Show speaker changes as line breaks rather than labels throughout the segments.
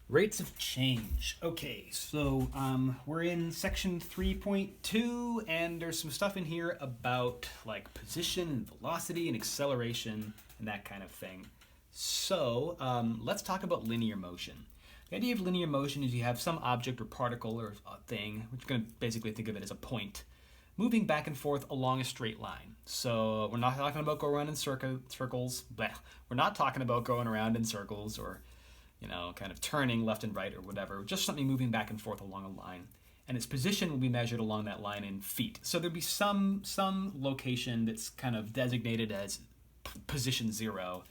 Rates of change. Okay, so we're in section 3.2, and there's some stuff in here about like position and velocity and acceleration and that kind of thing. So let's talk about linear motion. The idea of linear motion is you have some object or particle or thing, which you're going to basically think of it as a point, moving back and forth along a straight line. So we're not talking about going around in circles. Bleh. We're not talking about going around in circles or kind of turning left and right or whatever, just something moving back and forth along a line. And its position will be measured along that line in feet. So there'll be some location that's kind of designated as position 0,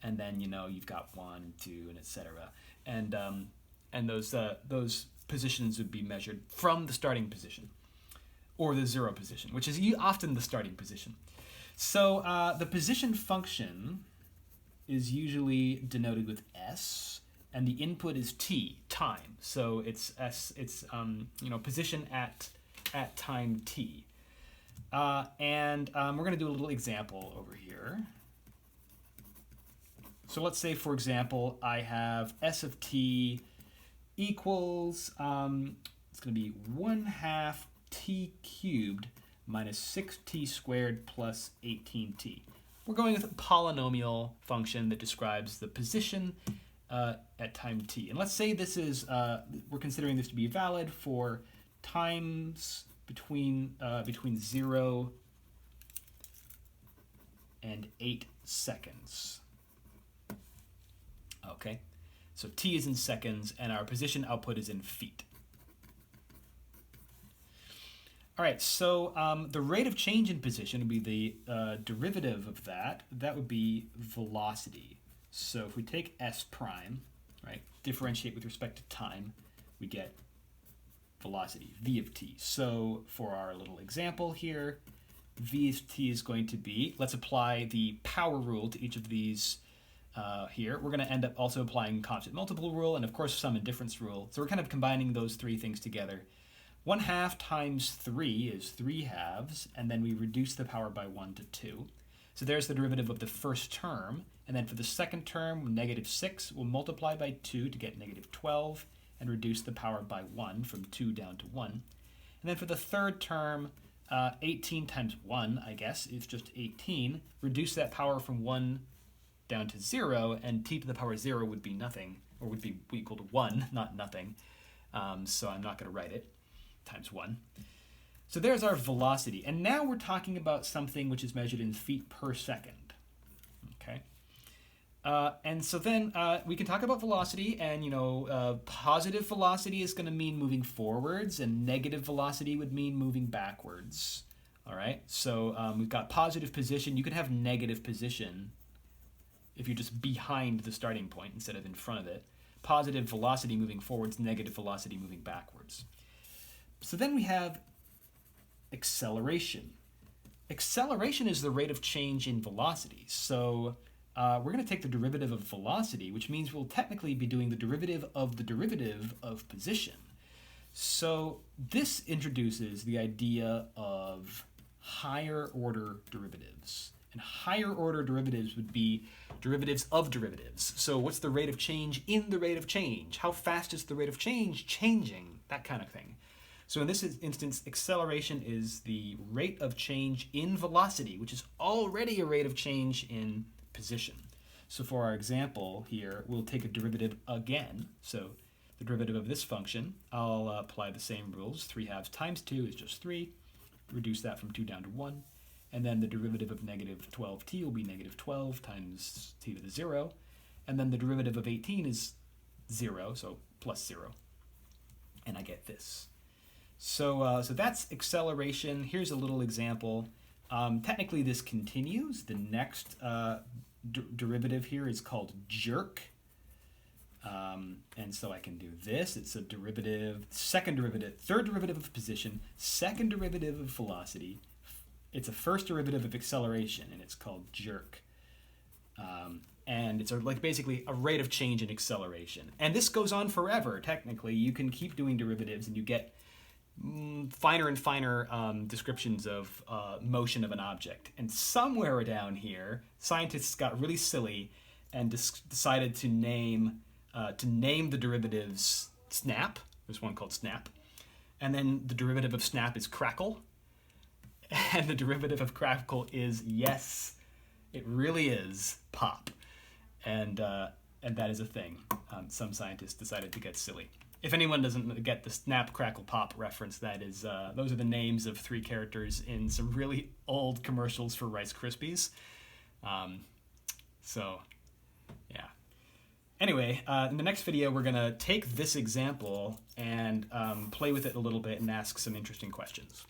and then you've got 1, 2, and etc. And those positions would be measured from the starting position or the 0 position, which is often the starting position. So the position function is usually denoted with s, and the input is t, time. So it's s. It's position at time t. And we're going to do a little example over here. So let's say, for example, I have s of t equals it's going to be 1/2 t cubed minus 6t squared plus 18t. We're going with a polynomial function that describes the position at time t. And let's say this is, we're considering this to be valid for times between 0 and 8 seconds. Okay, so t is in seconds, and our position output is in feet. All right, so the rate of change in position would be the derivative of that. That would be velocity. So if we take s prime, right, differentiate with respect to time, we get velocity, v of t. So for our little example here, v of t is going to be, let's apply the power rule to each of these here. We're going to end up also applying constant multiple rule and, of course, sum and difference rule. So we're kind of combining those three things together. 1/2 times 3 is 3/2, and then we reduce the power by 1 to 2. So there's the derivative of the first term, and then for the second term, -6, we'll multiply by 2 to get -12, and reduce the power by 1 from 2 down to 1. And then for the third term, 18 times 1, I guess, is just 18. Reduce that power from 1 down to 0, and t to the power 0 would be nothing, or would be equal to 1, not nothing. So I'm not going to write it. Times 1. So there's our velocity. And now we're talking about something which is measured in feet per second. Okay. And so then we can talk about velocity, and positive velocity is going to mean moving forwards, and negative velocity would mean moving backwards. All right. So we've got positive position. You could have negative position if you're just behind the starting point instead of in front of it. Positive velocity moving forwards, negative velocity moving backwards. So then we have acceleration. Acceleration is the rate of change in velocity. So we're going to take the derivative of velocity, which means we'll technically be doing the derivative of position. So this introduces the idea of higher order derivatives. And higher order derivatives would be derivatives of derivatives. So what's the rate of change in the rate of change? How fast is the rate of change changing? That kind of thing. So in this instance, acceleration is the rate of change in velocity, which is already a rate of change in position. So for our example here, we'll take a derivative again. So the derivative of this function, I'll apply the same rules. 3/2 times 2 is just 3. Reduce that from 2 down to 1. And then the derivative of -12t will be -12 times t to the 0. And then the derivative of 18 is 0, so plus 0. And I get this. So that's acceleration. Here's a little example. Technically, this continues. The next derivative here is called jerk. And so I can do this. It's a derivative, third derivative of position, second derivative of velocity. It's a first derivative of acceleration, and it's called jerk. And it's basically a rate of change in acceleration. And this goes on forever, technically. You can keep doing derivatives, and you get finer and finer descriptions of motion of an object. And somewhere down here, scientists got really silly and decided to name to name the derivatives Snap. There's one called Snap. And then the derivative of Snap is Crackle. And the derivative of Crackle is, yes, it really is Pop. And that is a thing. Some scientists decided to get silly. If anyone doesn't get the Snap, Crackle, Pop reference, that is, those are the names of 3 characters in some really old commercials for Rice Krispies. So, yeah. Anyway, in the next video, we're going to take this example and play with it a little bit and ask some interesting questions.